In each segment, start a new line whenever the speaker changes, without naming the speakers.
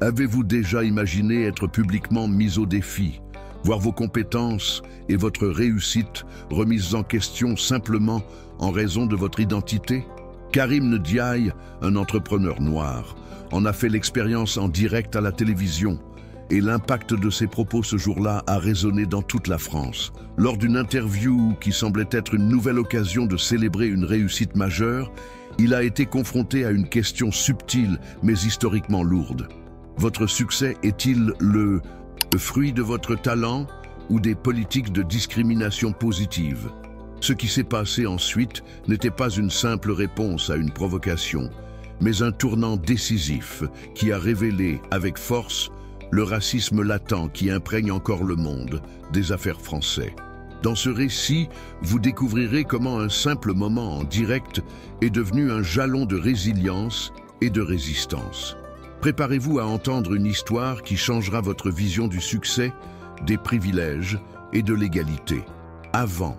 Avez-vous déjà imaginé être publiquement mis au défi, voir vos compétences et votre réussite remises en question simplement en raison de votre identité? Karim Ndiaye, un entrepreneur noir, en a fait l'expérience en direct à la télévision, et l'impact de ses propos ce jour-là a résonné dans toute la France. Lors d'une interview qui semblait être une nouvelle occasion de célébrer une réussite majeure, il a été confronté à une question subtile mais historiquement lourde. Votre succès est-il le fruit de votre talent ou des politiques de discrimination positive? Ce qui s'est passé ensuite n'était pas une simple réponse à une provocation, mais un tournant décisif qui a révélé avec force le racisme latent qui imprègne encore le monde des affaires françaises. Dans ce récit, vous découvrirez comment un simple moment en direct est devenu un jalon de résilience et de résistance. Préparez-vous à entendre une histoire qui changera votre vision du succès, des privilèges et de l'égalité. Avant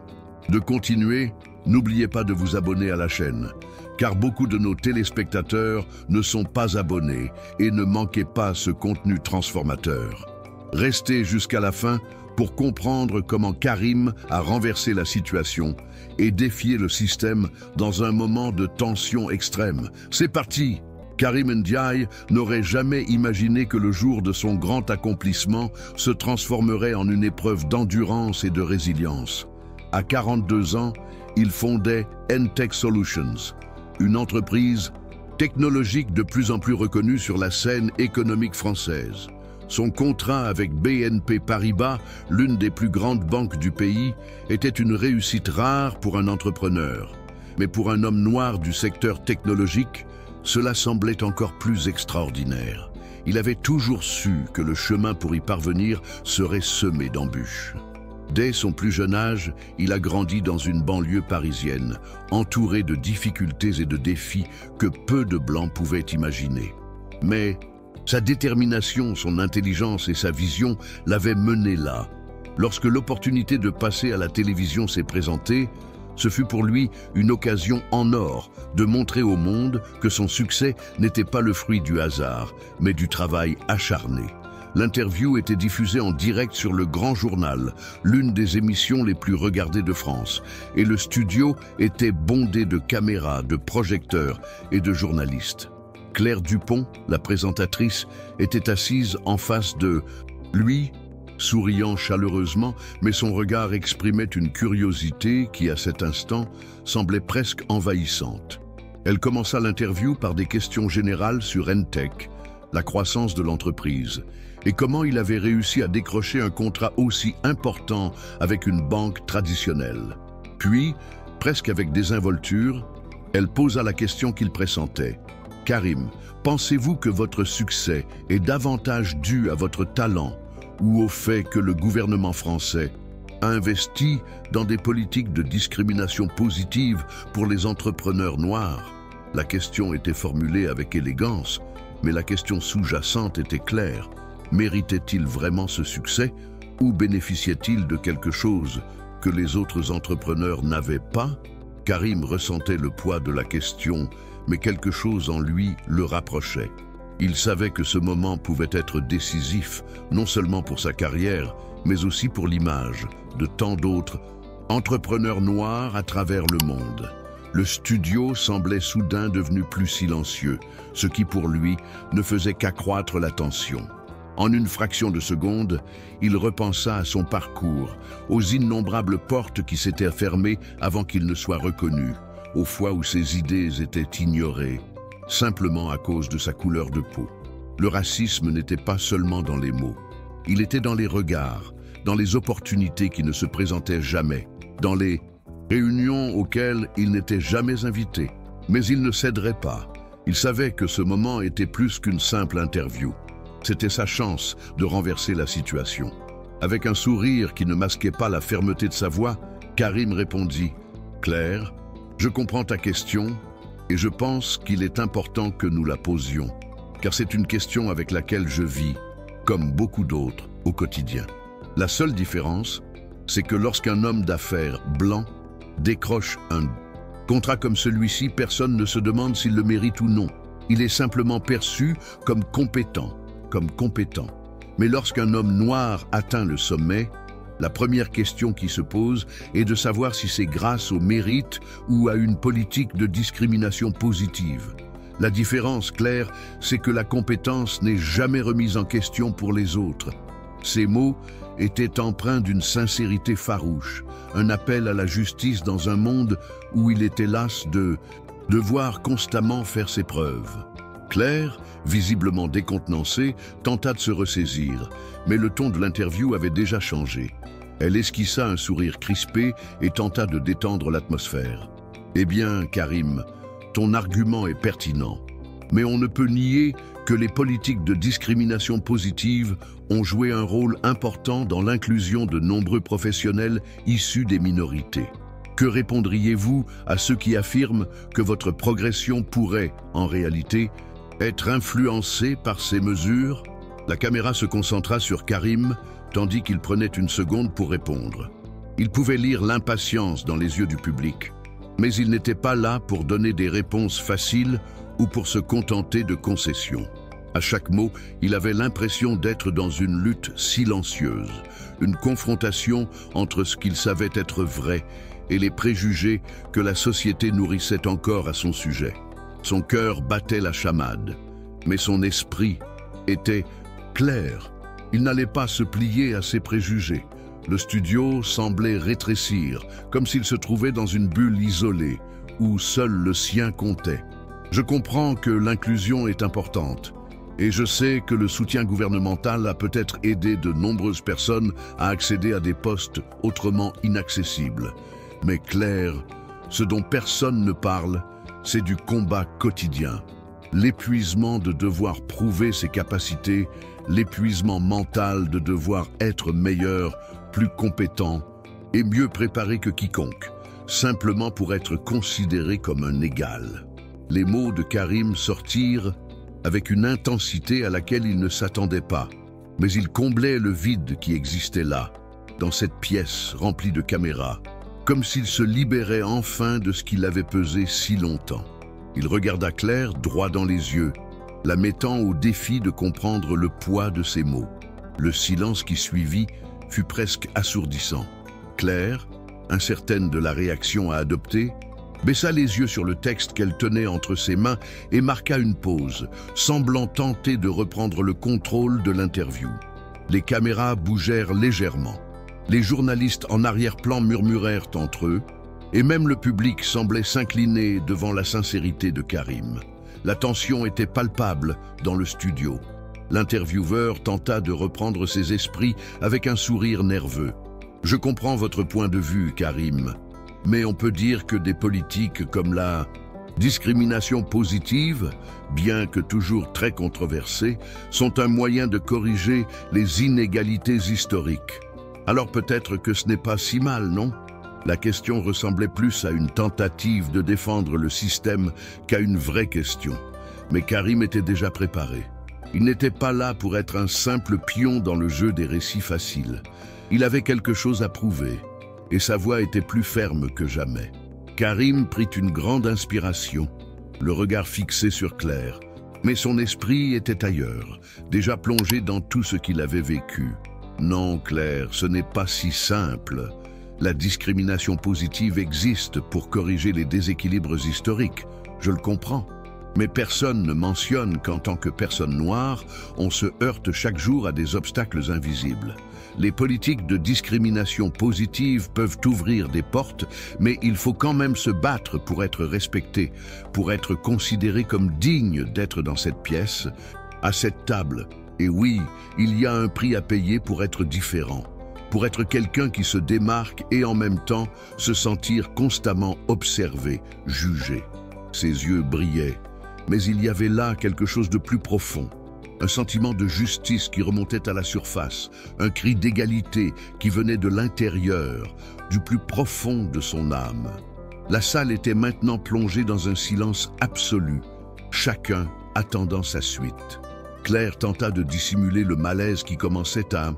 de continuer, n'oubliez pas de vous abonner à la chaîne, car beaucoup de nos téléspectateurs ne sont pas abonnés et ne manquez pas ce contenu transformateur. Restez jusqu'à la fin pour comprendre comment Karim a renversé la situation et défié le système dans un moment de tension extrême. C'est parti! Karim Ndiaye n'aurait jamais imaginé que le jour de son grand accomplissement se transformerait en une épreuve d'endurance et de résilience. À 42 ans, il fondait N-Tech Solutions, une entreprise technologique de plus en plus reconnue sur la scène économique française. Son contrat avec BNP Paribas, l'une des plus grandes banques du pays, était une réussite rare pour un entrepreneur. Mais pour un homme noir du secteur technologique, cela semblait encore plus extraordinaire. Il avait toujours su que le chemin pour y parvenir serait semé d'embûches. Dès son plus jeune âge, il a grandi dans une banlieue parisienne, entouré de difficultés et de défis que peu de Blancs pouvaient imaginer. Mais sa détermination, son intelligence et sa vision l'avaient mené là. Lorsque l'opportunité de passer à la télévision s'est présentée, ce fut pour lui une occasion en or de montrer au monde que son succès n'était pas le fruit du hasard, mais du travail acharné. L'interview était diffusée en direct sur Le Grand Journal, l'une des émissions les plus regardées de France, et le studio était bondé de caméras, de projecteurs et de journalistes. Claire Dupont, la présentatrice, était assise en face de lui, souriant chaleureusement, mais son regard exprimait une curiosité qui, à cet instant, semblait presque envahissante. Elle commença l'interview par des questions générales sur N-Tech, la croissance de l'entreprise, et comment il avait réussi à décrocher un contrat aussi important avec une banque traditionnelle. Puis, presque avec désinvolture, elle posa la question qu'il pressentait. « Karim, pensez-vous que votre succès est davantage dû à votre talent ou au fait que le gouvernement français a investi dans des politiques de discrimination positive pour les entrepreneurs noirs ?» La question était formulée avec élégance, mais la question sous-jacente était claire. Méritait-il vraiment ce succès ou bénéficiait-il de quelque chose que les autres entrepreneurs n'avaient pas? Karim ressentait le poids de la question, mais quelque chose en lui le rapprochait. Il savait que ce moment pouvait être décisif, non seulement pour sa carrière, mais aussi pour l'image de tant d'autres entrepreneurs noirs à travers le monde. Le studio semblait soudain devenu plus silencieux, ce qui pour lui ne faisait qu'accroître la tension. En une fraction de seconde, il repensa à son parcours, aux innombrables portes qui s'étaient fermées avant qu'il ne soit reconnu, aux fois où ses idées étaient ignorées, simplement à cause de sa couleur de peau. Le racisme n'était pas seulement dans les mots, il était dans les regards, dans les opportunités qui ne se présentaient jamais, dans les réunions auxquelles il n'était jamais invité. Mais il ne céderait pas. Il savait que ce moment était plus qu'une simple interview. C'était sa chance de renverser la situation. Avec un sourire qui ne masquait pas la fermeté de sa voix, Karim répondit « Claire, je comprends ta question et je pense qu'il est important que nous la posions, car c'est une question avec laquelle je vis, comme beaucoup d'autres, au quotidien. La seule différence, c'est que lorsqu'un homme d'affaires blanc décroche un contrat comme celui-ci, personne ne se demande s'il le mérite ou non. Il est simplement perçu comme compétent. comme compétent. Mais lorsqu'un homme noir atteint le sommet, la première question qui se pose est de savoir si c'est grâce au mérite ou à une politique de discrimination positive. La différence, Claire, c'est que la compétence n'est jamais remise en question pour les autres. Ces mots étaient empreints d'une sincérité farouche, un appel à la justice dans un monde où il était las de devoir constamment faire ses preuves. Claire, visiblement décontenancée, tenta de se ressaisir, mais le ton de l'interview avait déjà changé. Elle esquissa un sourire crispé et tenta de détendre l'atmosphère. « Eh bien, Karim, ton argument est pertinent, mais on ne peut nier que les politiques de discrimination positive ont joué un rôle important dans l'inclusion de nombreux professionnels issus des minorités. Que répondriez-vous à ceux qui affirment que votre progression pourrait, en réalité, être influencée par ces mesures ? La caméra se concentra sur Karim, tandis qu'il prenait une seconde pour répondre. Il pouvait lire l'impatience dans les yeux du public, mais il n'était pas là pour donner des réponses faciles ou pour se contenter de concessions. À chaque mot, il avait l'impression d'être dans une lutte silencieuse, une confrontation entre ce qu'il savait être vrai et les préjugés que la société nourrissait encore à son sujet. Son cœur battait la chamade, mais son esprit était clair. Il n'allait pas se plier à ses préjugés. Le studio semblait rétrécir, comme s'il se trouvait dans une bulle isolée, où seul le sien comptait. Je comprends que l'inclusion est importante, et je sais que le soutien gouvernemental a peut-être aidé de nombreuses personnes à accéder à des postes autrement inaccessibles. Mais Claire, ce dont personne ne parle, c'est du combat quotidien. L'épuisement de devoir prouver ses capacités, l'épuisement mental de devoir être meilleur, plus compétent et mieux préparé que quiconque, simplement pour être considéré comme un égal. Les mots de Karim sortirent avec une intensité à laquelle il ne s'attendait pas, mais ils comblaient le vide qui existait là, dans cette pièce remplie de caméras, comme s'il se libérait enfin de ce qui l'avait pesé si longtemps. Il regarda Claire droit dans les yeux, la mettant au défi de comprendre le poids de ses mots. Le silence qui suivit fut presque assourdissant. Claire, incertaine de la réaction à adopter, baissa les yeux sur le texte qu'elle tenait entre ses mains et marqua une pause, semblant tenter de reprendre le contrôle de l'interview. Les caméras bougèrent légèrement. Les journalistes en arrière-plan murmurèrent entre eux, et même le public semblait s'incliner devant la sincérité de Karim. La tension était palpable dans le studio. L'intervieweur tenta de reprendre ses esprits avec un sourire nerveux. « Je comprends votre point de vue, Karim, mais on peut dire que des politiques comme la discrimination positive, bien que toujours très controversée, sont un moyen de corriger les inégalités historiques. Alors peut-être que ce n'est pas si mal, non ? » La question ressemblait plus à une tentative de défendre le système qu'à une vraie question. Mais Karim était déjà préparé. Il n'était pas là pour être un simple pion dans le jeu des récits faciles. Il avait quelque chose à prouver, et sa voix était plus ferme que jamais. Karim prit une grande inspiration, le regard fixé sur Claire. Mais son esprit était ailleurs, déjà plongé dans tout ce qu'il avait vécu. Non, Claire, ce n'est pas si simple. La discrimination positive existe pour corriger les déséquilibres historiques, je le comprends. Mais personne ne mentionne qu'en tant que personne noire, on se heurte chaque jour à des obstacles invisibles. Les politiques de discrimination positive peuvent ouvrir des portes, mais il faut quand même se battre pour être respecté, pour être considéré comme digne d'être dans cette pièce, à cette table. Et oui, il y a un prix à payer pour être différent, pour être quelqu'un qui se démarque et en même temps se sentir constamment observé, jugé. Ses yeux brillaient, mais il y avait là quelque chose de plus profond. Un sentiment de justice qui remontait à la surface, un cri d'égalité qui venait de l'intérieur, du plus profond de son âme. La salle était maintenant plongée dans un silence absolu, chacun attendant sa suite. Claire tenta de dissimuler le malaise qui commençait à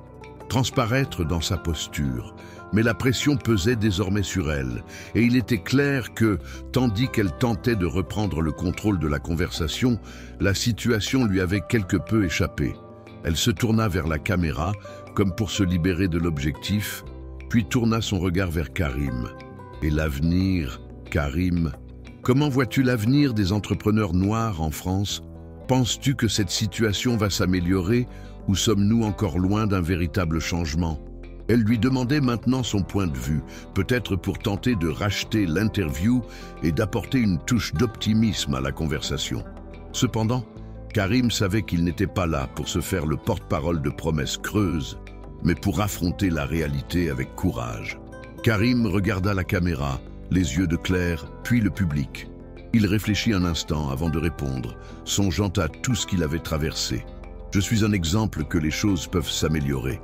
transparaître dans sa posture, mais la pression pesait désormais sur elle, et il était clair que, tandis qu'elle tentait de reprendre le contrôle de la conversation, la situation lui avait quelque peu échappé. Elle se tourna vers la caméra, comme pour se libérer de l'objectif, puis tourna son regard vers Karim. Et l'avenir, Karim, comment vois-tu l'avenir des entrepreneurs noirs en France? Penses-tu que cette situation va s'améliorer ou sommes-nous encore loin d'un véritable changement? Elle lui demandait maintenant son point de vue, peut-être pour tenter de racheter l'interview et d'apporter une touche d'optimisme à la conversation. Cependant, Karim savait qu'il n'était pas là pour se faire le porte-parole de promesses creuses, mais pour affronter la réalité avec courage. Karim regarda la caméra, les yeux de Claire, puis le public. Il réfléchit un instant avant de répondre, songeant à tout ce qu'il avait traversé. « Je suis un exemple que les choses peuvent s'améliorer.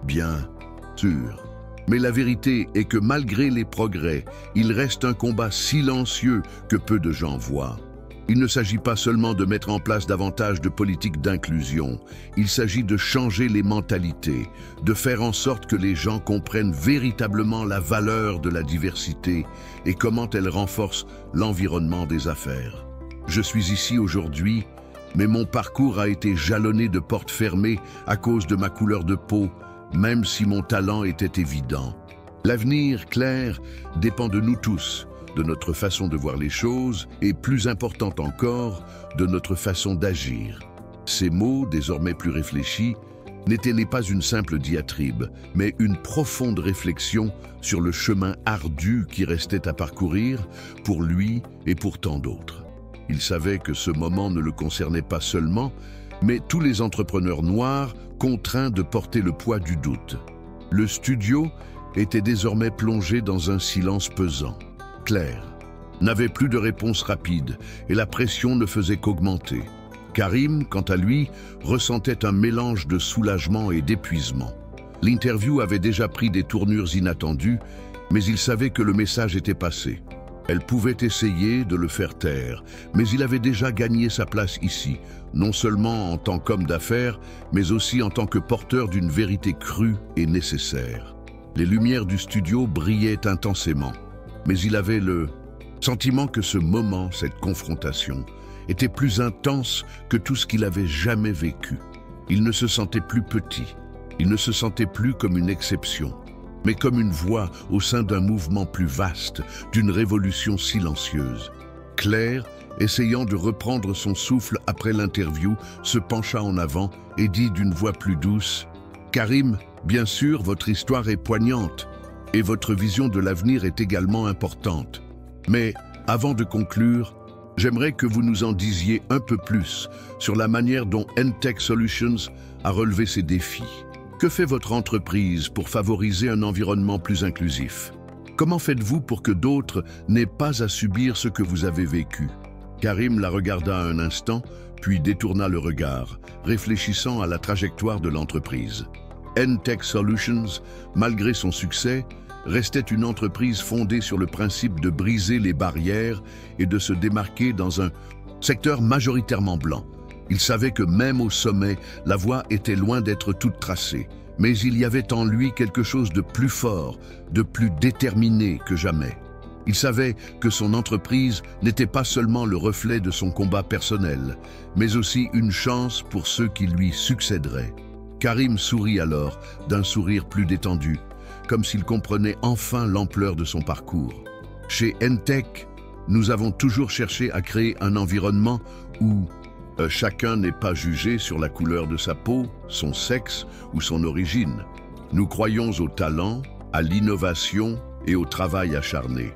Bien sûr. Mais la vérité est que malgré les progrès, il reste un combat silencieux que peu de gens voient. Il ne s'agit pas seulement de mettre en place davantage de politiques d'inclusion, il s'agit de changer les mentalités, de faire en sorte que les gens comprennent véritablement la valeur de la diversité et comment elle renforce l'environnement des affaires. Je suis ici aujourd'hui, mais mon parcours a été jalonné de portes fermées à cause de ma couleur de peau, même si mon talent était évident. L'avenir, Claire, dépend de nous tous, de notre façon de voir les choses et, plus important encore, de notre façon d'agir. Ces mots, désormais plus réfléchis, n'étaient pas une simple diatribe, mais une profonde réflexion sur le chemin ardu qui restait à parcourir pour lui et pour tant d'autres. Il savait que ce moment ne le concernait pas seulement, mais tous les entrepreneurs noirs contraints de porter le poids du doute. Le studio était désormais plongé dans un silence pesant. Claire n'avait plus de réponse rapide et la pression ne faisait qu'augmenter. Karim, quant à lui, ressentait un mélange de soulagement et d'épuisement. L'interview avait déjà pris des tournures inattendues, mais il savait que le message était passé. Elle pouvait essayer de le faire taire, mais il avait déjà gagné sa place ici, non seulement en tant qu'homme d'affaires, mais aussi en tant que porteur d'une vérité crue et nécessaire. Les lumières du studio brillaient intensément, mais il avait le sentiment que ce moment, cette confrontation, était plus intense que tout ce qu'il avait jamais vécu. Il ne se sentait plus petit, il ne se sentait plus comme une exception, mais comme une voix au sein d'un mouvement plus vaste, d'une révolution silencieuse. Claire, essayant de reprendre son souffle après l'interview, se pencha en avant et dit d'une voix plus douce « Karim, bien sûr, votre histoire est poignante et votre vision de l'avenir est également importante. Mais avant de conclure, j'aimerais que vous nous en disiez un peu plus sur la manière dont N-Tech Solutions a relevé ces défis. Que fait votre entreprise pour favoriser un environnement plus inclusif? Comment faites-vous pour que d'autres n'aient pas à subir ce que vous avez vécu ?» Karim la regarda un instant, puis détourna le regard, réfléchissant à la trajectoire de l'entreprise. N-Tech Solutions, malgré son succès, restait une entreprise fondée sur le principe de briser les barrières et de se démarquer dans un secteur majoritairement blanc. Il savait que même au sommet, la voie était loin d'être toute tracée, mais il y avait en lui quelque chose de plus fort, de plus déterminé que jamais. Il savait que son entreprise n'était pas seulement le reflet de son combat personnel, mais aussi une chance pour ceux qui lui succéderaient. Karim sourit alors, d'un sourire plus détendu, comme s'il comprenait enfin l'ampleur de son parcours. Chez N-Tech, nous avons toujours cherché à créer un environnement où chacun n'est pas jugé sur la couleur de sa peau, son sexe ou son origine. Nous croyons au talent, à l'innovation et au travail acharné.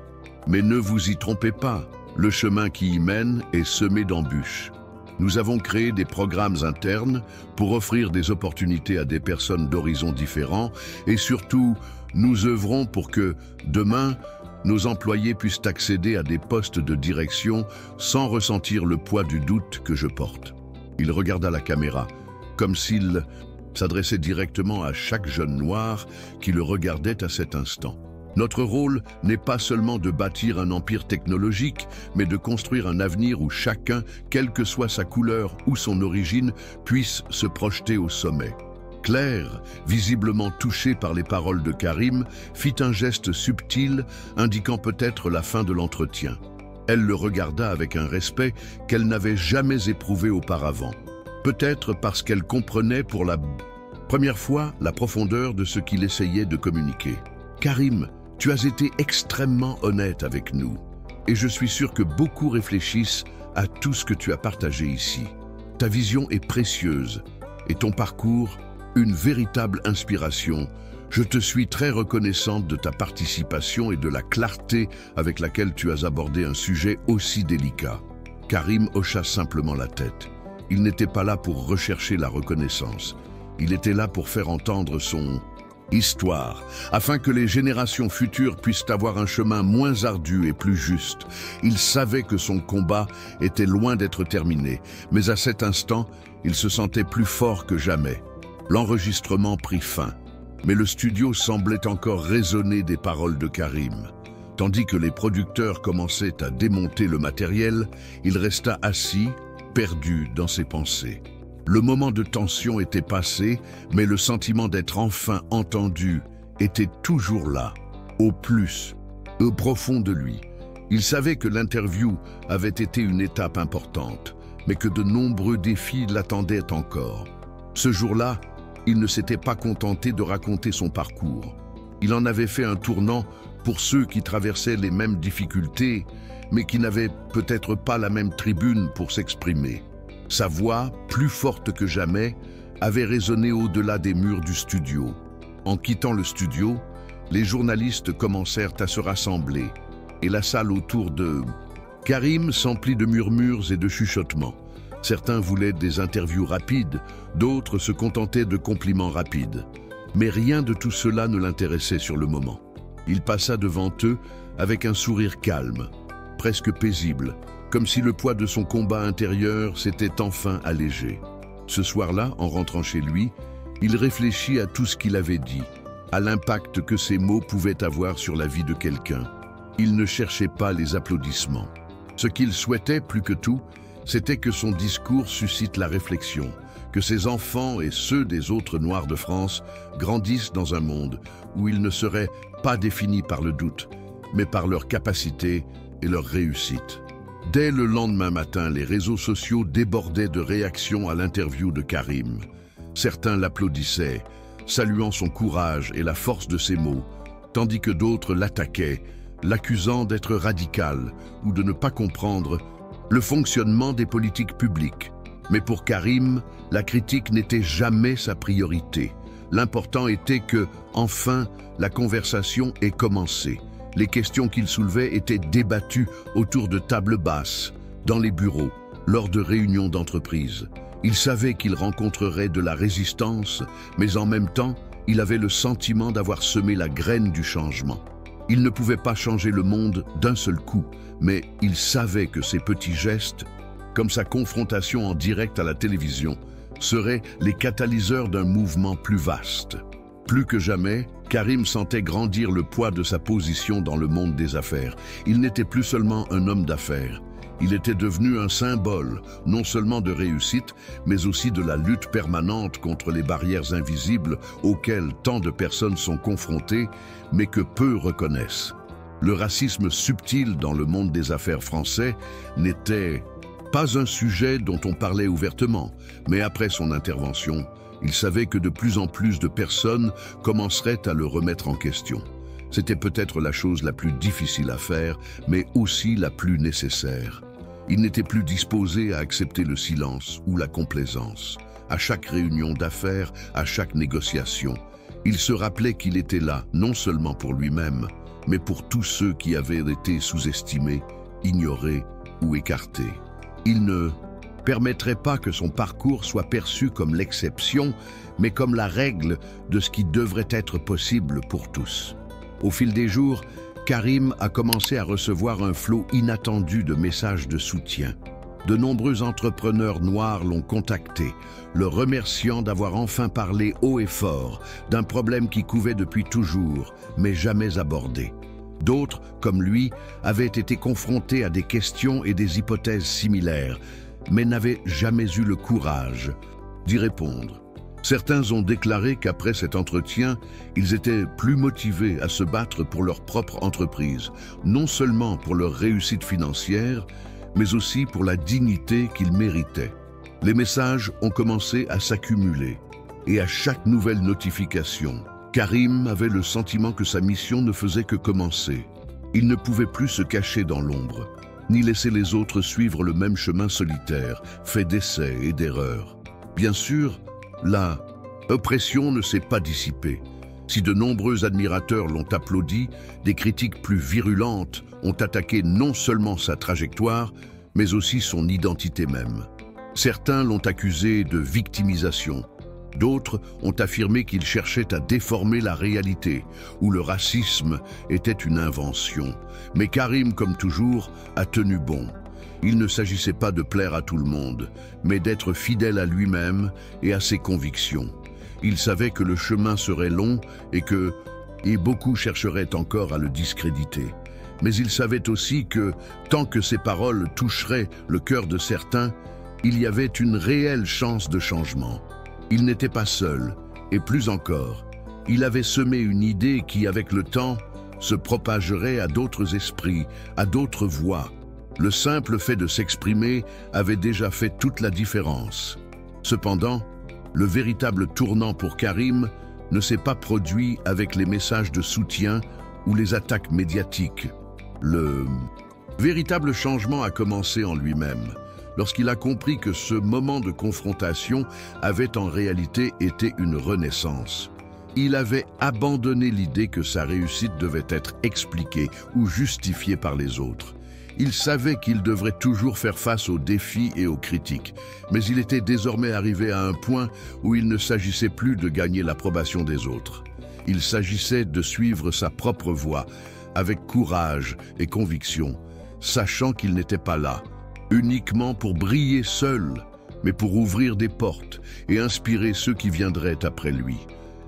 Mais ne vous y trompez pas, le chemin qui y mène est semé d'embûches. Nous avons créé des programmes internes pour offrir des opportunités à des personnes d'horizons différents et surtout, nous œuvrons pour que, demain, nos employés puissent accéder à des postes de direction sans ressentir le poids du doute que je porte. Il regarda la caméra, comme s'il s'adressait directement à chaque jeune noir qui le regardait à cet instant. Notre rôle n'est pas seulement de bâtir un empire technologique, mais de construire un avenir où chacun, quelle que soit sa couleur ou son origine, puisse se projeter au sommet. Claire, visiblement touchée par les paroles de Karim, fit un geste subtil, indiquant peut-être la fin de l'entretien. Elle le regarda avec un respect qu'elle n'avait jamais éprouvé auparavant. Peut-être parce qu'elle comprenait pour la première fois la profondeur de ce qu'il essayait de communiquer. Karim, tu as été extrêmement honnête avec nous, et je suis sûr que beaucoup réfléchissent à tout ce que tu as partagé ici. Ta vision est précieuse, et ton parcours, une véritable inspiration. Je te suis très reconnaissante de ta participation et de la clarté avec laquelle tu as abordé un sujet aussi délicat. Karim hocha simplement la tête. Il n'était pas là pour rechercher la reconnaissance. Il était là pour faire entendre son histoire, afin que les générations futures puissent avoir un chemin moins ardu et plus juste. Il savait que son combat était loin d'être terminé, mais à cet instant, il se sentait plus fort que jamais. L'enregistrement prit fin, mais le studio semblait encore résonner des paroles de Karim. Tandis que les producteurs commençaient à démonter le matériel, il resta assis, perdu dans ses pensées. Le moment de tension était passé, mais le sentiment d'être enfin entendu était toujours là, au profond de lui. Il savait que l'interview avait été une étape importante, mais que de nombreux défis l'attendaient encore. Ce jour-là, il ne s'était pas contenté de raconter son parcours. Il en avait fait un tournant pour ceux qui traversaient les mêmes difficultés, mais qui n'avaient peut-être pas la même tribune pour s'exprimer. Sa voix, plus forte que jamais, avait résonné au-delà des murs du studio. En quittant le studio, les journalistes commencèrent à se rassembler, et la salle autour de Karim s'emplit de murmures et de chuchotements. Certains voulaient des interviews rapides, d'autres se contentaient de compliments rapides. Mais rien de tout cela ne l'intéressait sur le moment. Il passa devant eux avec un sourire calme, presque paisible, comme si le poids de son combat intérieur s'était enfin allégé. Ce soir-là, en rentrant chez lui, il réfléchit à tout ce qu'il avait dit, à l'impact que ces mots pouvaient avoir sur la vie de quelqu'un. Il ne cherchait pas les applaudissements. Ce qu'il souhaitait plus que tout, c'était que son discours suscite la réflexion, que ses enfants et ceux des autres Noirs de France grandissent dans un monde où ils ne seraient pas définis par le doute, mais par leur capacité et leur réussite. Dès le lendemain matin, les réseaux sociaux débordaient de réactions à l'interview de Karim. Certains l'applaudissaient, saluant son courage et la force de ses mots, tandis que d'autres l'attaquaient, l'accusant d'être radical ou de ne pas comprendre le fonctionnement des politiques publiques. Mais pour Karim, la critique n'était jamais sa priorité. L'important était que, enfin, la conversation ait commencé. Les questions qu'il soulevait étaient débattues autour de tables basses, dans les bureaux, lors de réunions d'entreprise. Il savait qu'il rencontrerait de la résistance, mais en même temps, il avait le sentiment d'avoir semé la graine du changement. Il ne pouvait pas changer le monde d'un seul coup, mais il savait que ces petits gestes, comme sa confrontation en direct à la télévision, seraient les catalyseurs d'un mouvement plus vaste. Plus que jamais, Karim sentait grandir le poids de sa position dans le monde des affaires. Il n'était plus seulement un homme d'affaires. Il était devenu un symbole, non seulement de réussite, mais aussi de la lutte permanente contre les barrières invisibles auxquelles tant de personnes sont confrontées, mais que peu reconnaissent. Le racisme subtil dans le monde des affaires français n'était pas un sujet dont on parlait ouvertement, mais après son intervention, il savait que de plus en plus de personnes commenceraient à le remettre en question. C'était peut-être la chose la plus difficile à faire, mais aussi la plus nécessaire. Il n'était plus disposé à accepter le silence ou la complaisance. À chaque réunion d'affaires, à chaque négociation, il se rappelait qu'il était là, non seulement pour lui-même, mais pour tous ceux qui avaient été sous-estimés, ignorés ou écartés. Il ne permettrait pas que son parcours soit perçu comme l'exception, mais comme la règle de ce qui devrait être possible pour tous. Au fil des jours, Karim a commencé à recevoir un flot inattendu de messages de soutien. De nombreux entrepreneurs noirs l'ont contacté, le remerciant d'avoir enfin parlé haut et fort d'un problème qui couvait depuis toujours, mais jamais abordé. D'autres, comme lui, avaient été confrontés à des questions et des hypothèses similaires, mais n'avaient jamais eu le courage d'y répondre. Certains ont déclaré qu'après cet entretien, ils étaient plus motivés à se battre pour leur propre entreprise, non seulement pour leur réussite financière, mais aussi pour la dignité qu'ils méritaient. Les messages ont commencé à s'accumuler, et à chaque nouvelle notification, Karim avait le sentiment que sa mission ne faisait que commencer. Il ne pouvait plus se cacher dans l'ombre, ni laisser les autres suivre le même chemin solitaire, fait d'essais et d'erreurs. Bien sûr, la oppression ne s'est pas dissipée. Si de nombreux admirateurs l'ont applaudi, des critiques plus virulentes ont attaqué non seulement sa trajectoire, mais aussi son identité même. Certains l'ont accusé de victimisation. D'autres ont affirmé qu'il cherchait à déformer la réalité, où le racisme était une invention. Mais Karim, comme toujours, a tenu bon. Il ne s'agissait pas de plaire à tout le monde, mais d'être fidèle à lui-même et à ses convictions. Il savait que le chemin serait long et beaucoup chercheraient encore à le discréditer. Mais il savait aussi que, tant que ses paroles toucheraient le cœur de certains, il y avait une réelle chance de changement. Il n'était pas seul, et plus encore, il avait semé une idée qui, avec le temps, se propagerait à d'autres esprits, à d'autres voix. Le simple fait de s'exprimer avait déjà fait toute la différence. Cependant, le véritable tournant pour Karim ne s'est pas produit avec les messages de soutien ou les attaques médiatiques. Le véritable changement a commencé en lui-même, lorsqu'il a compris que ce moment de confrontation avait en réalité été une renaissance. Il avait abandonné l'idée que sa réussite devait être expliquée ou justifiée par les autres. Il savait qu'il devrait toujours faire face aux défis et aux critiques, mais il était désormais arrivé à un point où il ne s'agissait plus de gagner l'approbation des autres. Il s'agissait de suivre sa propre voie, avec courage et conviction, sachant qu'il n'était pas là, uniquement pour briller seul, mais pour ouvrir des portes et inspirer ceux qui viendraient après lui.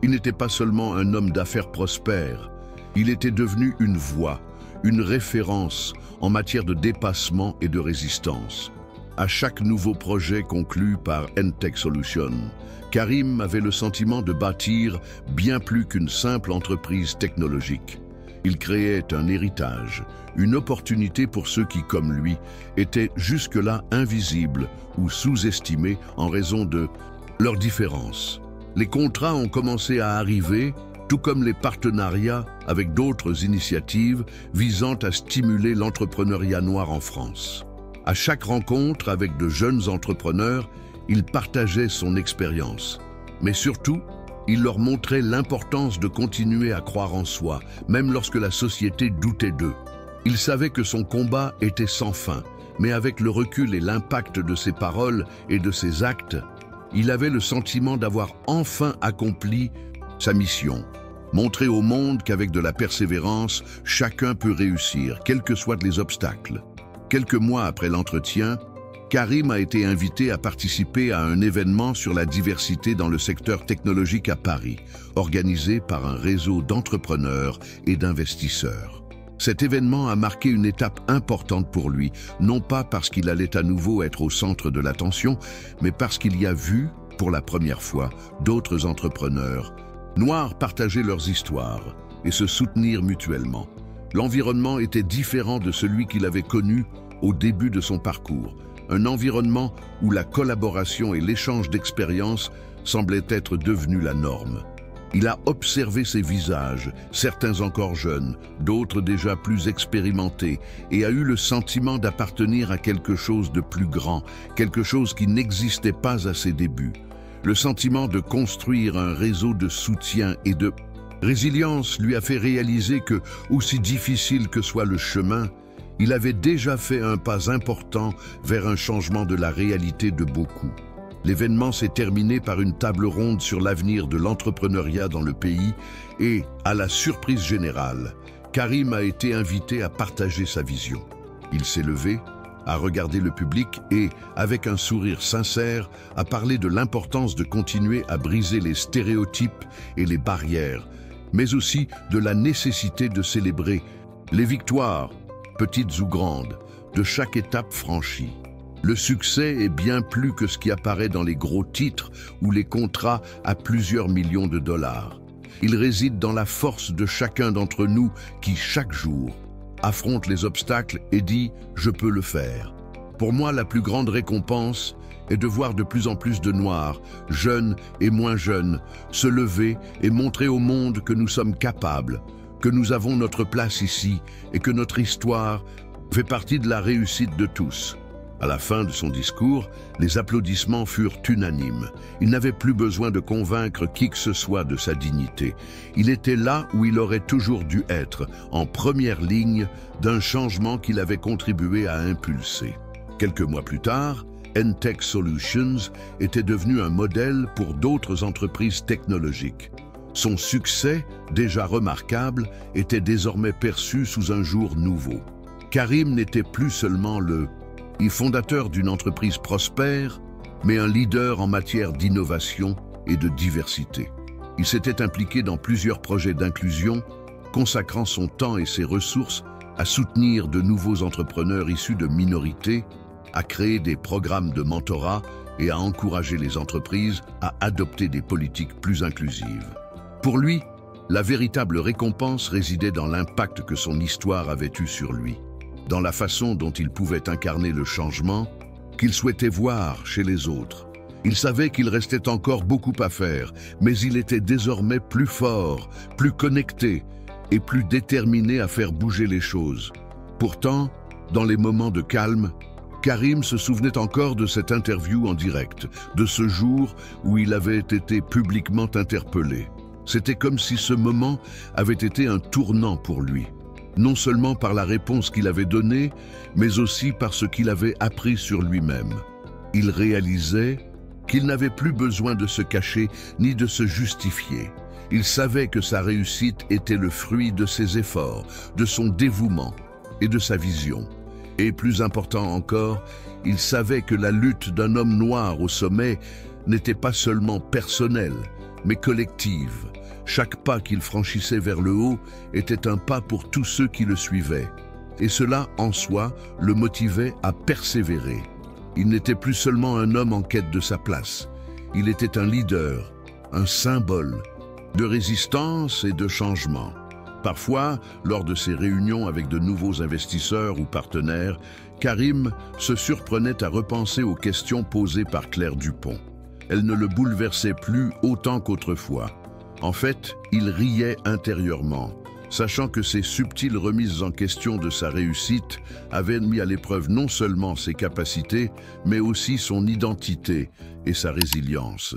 Il n'était pas seulement un homme d'affaires prospère, il était devenu une voix, une référence en matière de dépassement et de résistance. À chaque nouveau projet conclu par N-Tech Solutions, Karim avait le sentiment de bâtir bien plus qu'une simple entreprise technologique. Il créait un héritage, une opportunité pour ceux qui, comme lui, étaient jusque-là invisibles ou sous-estimés en raison de leurs différences. Les contrats ont commencé à arriver, tout comme les partenariats avec d'autres initiatives visant à stimuler l'entrepreneuriat noir en France. À chaque rencontre avec de jeunes entrepreneurs, il partageait son expérience. Mais surtout, il leur montrait l'importance de continuer à croire en soi, même lorsque la société doutait d'eux. Il savait que son combat était sans fin, mais avec le recul et l'impact de ses paroles et de ses actes, il avait le sentiment d'avoir enfin accompli sa mission. Montrer au monde qu'avec de la persévérance, chacun peut réussir, quels que soient les obstacles. Quelques mois après l'entretien, Karim a été invité à participer à un événement sur la diversité dans le secteur technologique à Paris, organisé par un réseau d'entrepreneurs et d'investisseurs. Cet événement a marqué une étape importante pour lui, non pas parce qu'il allait à nouveau être au centre de l'attention, mais parce qu'il y a vu, pour la première fois, d'autres entrepreneurs noirs partager leurs histoires et se soutenir mutuellement. L'environnement était différent de celui qu'il avait connu au début de son parcours. Un environnement où la collaboration et l'échange d'expériences semblaient être devenus la norme. Il a observé ces visages, certains encore jeunes, d'autres déjà plus expérimentés, et a eu le sentiment d'appartenir à quelque chose de plus grand, quelque chose qui n'existait pas à ses débuts. Le sentiment de construire un réseau de soutien et de résilience lui a fait réaliser que, aussi difficile que soit le chemin, il avait déjà fait un pas important vers un changement de la réalité de beaucoup. L'événement s'est terminé par une table ronde sur l'avenir de l'entrepreneuriat dans le pays et, à la surprise générale, Karim a été invité à partager sa vision. Il s'est levé, a regardé le public et, avec un sourire sincère, a parlé de l'importance de continuer à briser les stéréotypes et les barrières, mais aussi de la nécessité de célébrer les victoires, petites ou grandes, de chaque étape franchie. Le succès est bien plus que ce qui apparaît dans les gros titres ou les contrats à plusieurs millions de dollars. Il réside dans la force de chacun d'entre nous qui, chaque jour, affronte les obstacles et dit « je peux le faire ». Pour moi, la plus grande récompense est de voir de plus en plus de Noirs, jeunes et moins jeunes, se lever et montrer au monde que nous sommes capables, que nous avons notre place ici et que notre histoire fait partie de la réussite de tous. À la fin de son discours, les applaudissements furent unanimes. Il n'avait plus besoin de convaincre qui que ce soit de sa dignité. Il était là où il aurait toujours dû être, en première ligne d'un changement qu'il avait contribué à impulser. Quelques mois plus tard, Entech Solutions était devenu un modèle pour d'autres entreprises technologiques. Son succès, déjà remarquable, était désormais perçu sous un jour nouveau. Karim n'était plus seulement le fondateur d'une entreprise prospère, mais un leader en matière d'innovation et de diversité. Il s'était impliqué dans plusieurs projets d'inclusion, consacrant son temps et ses ressources à soutenir de nouveaux entrepreneurs issus de minorités, à créer des programmes de mentorat et à encourager les entreprises à adopter des politiques plus inclusives. Pour lui, la véritable récompense résidait dans l'impact que son histoire avait eu sur lui, dans la façon dont il pouvait incarner le changement qu'il souhaitait voir chez les autres. Il savait qu'il restait encore beaucoup à faire, mais il était désormais plus fort, plus connecté et plus déterminé à faire bouger les choses. Pourtant, dans les moments de calme, Karim se souvenait encore de cette interview en direct, de ce jour où il avait été publiquement interpellé. C'était comme si ce moment avait été un tournant pour lui. Non seulement par la réponse qu'il avait donnée, mais aussi par ce qu'il avait appris sur lui-même. Il réalisait qu'il n'avait plus besoin de se cacher ni de se justifier. Il savait que sa réussite était le fruit de ses efforts, de son dévouement et de sa vision. Et plus important encore, il savait que la lutte d'un homme noir au sommet n'était pas seulement personnelle, mais collective. Chaque pas qu'il franchissait vers le haut était un pas pour tous ceux qui le suivaient. Et cela, en soi, le motivait à persévérer. Il n'était plus seulement un homme en quête de sa place. Il était un leader, un symbole de résistance et de changement. Parfois, lors de ses réunions avec de nouveaux investisseurs ou partenaires, Karim se surprenait à repenser aux questions posées par Claire Dupont. Elles ne le bouleversaient plus autant qu'autrefois. En fait, il riait intérieurement, sachant que ces subtiles remises en question de sa réussite avaient mis à l'épreuve non seulement ses capacités, mais aussi son identité et sa résilience.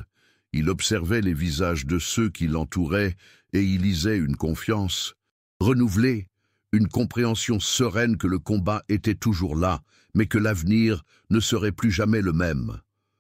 Il observait les visages de ceux qui l'entouraient et y lisait une confiance renouvelée, une compréhension sereine que le combat était toujours là, mais que l'avenir ne serait plus jamais le même.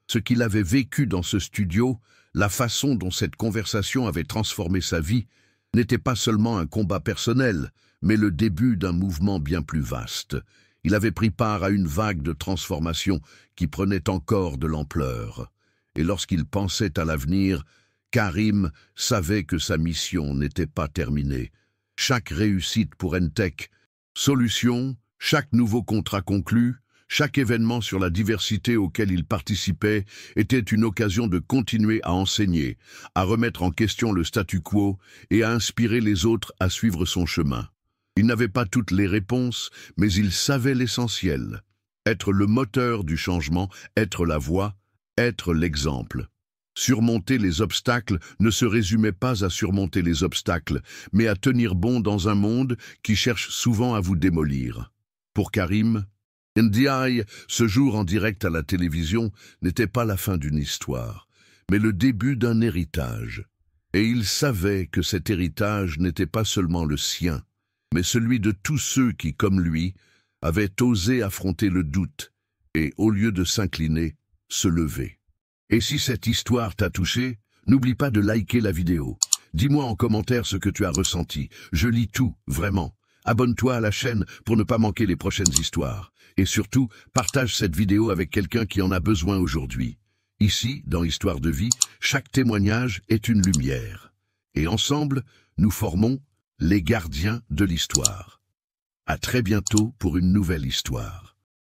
Ce qu'il avait vécu dans ce studio, la façon dont cette conversation avait transformé sa vie, n'était pas seulement un combat personnel, mais le début d'un mouvement bien plus vaste. Il avait pris part à une vague de transformation qui prenait encore de l'ampleur. Et lorsqu'il pensait à l'avenir, Karim savait que sa mission n'était pas terminée. Chaque réussite pour Entech Solutions, chaque nouveau contrat conclu, chaque événement sur la diversité auquel il participait était une occasion de continuer à enseigner, à remettre en question le statu quo et à inspirer les autres à suivre son chemin. Il n'avait pas toutes les réponses, mais il savait l'essentiel. Être le moteur du changement, être la voix, être l'exemple. Surmonter les obstacles ne se résumait pas à surmonter les obstacles, mais à tenir bon dans un monde qui cherche souvent à vous démolir. Pour Karim, NDI, ce jour en direct à la télévision, n'était pas la fin d'une histoire, mais le début d'un héritage. Et il savait que cet héritage n'était pas seulement le sien, mais celui de tous ceux qui, comme lui, avaient osé affronter le doute et, au lieu de s'incliner, se lever. Et si cette histoire t'a touché, n'oublie pas de liker la vidéo. Dis-moi en commentaire ce que tu as ressenti. Je lis tout, vraiment. Abonne-toi à la chaîne pour ne pas manquer les prochaines histoires. Et surtout, partage cette vidéo avec quelqu'un qui en a besoin aujourd'hui. Ici, dans Histoire de vie, chaque témoignage est une lumière. Et ensemble, nous formons les gardiens de l'histoire. À très bientôt pour une nouvelle histoire.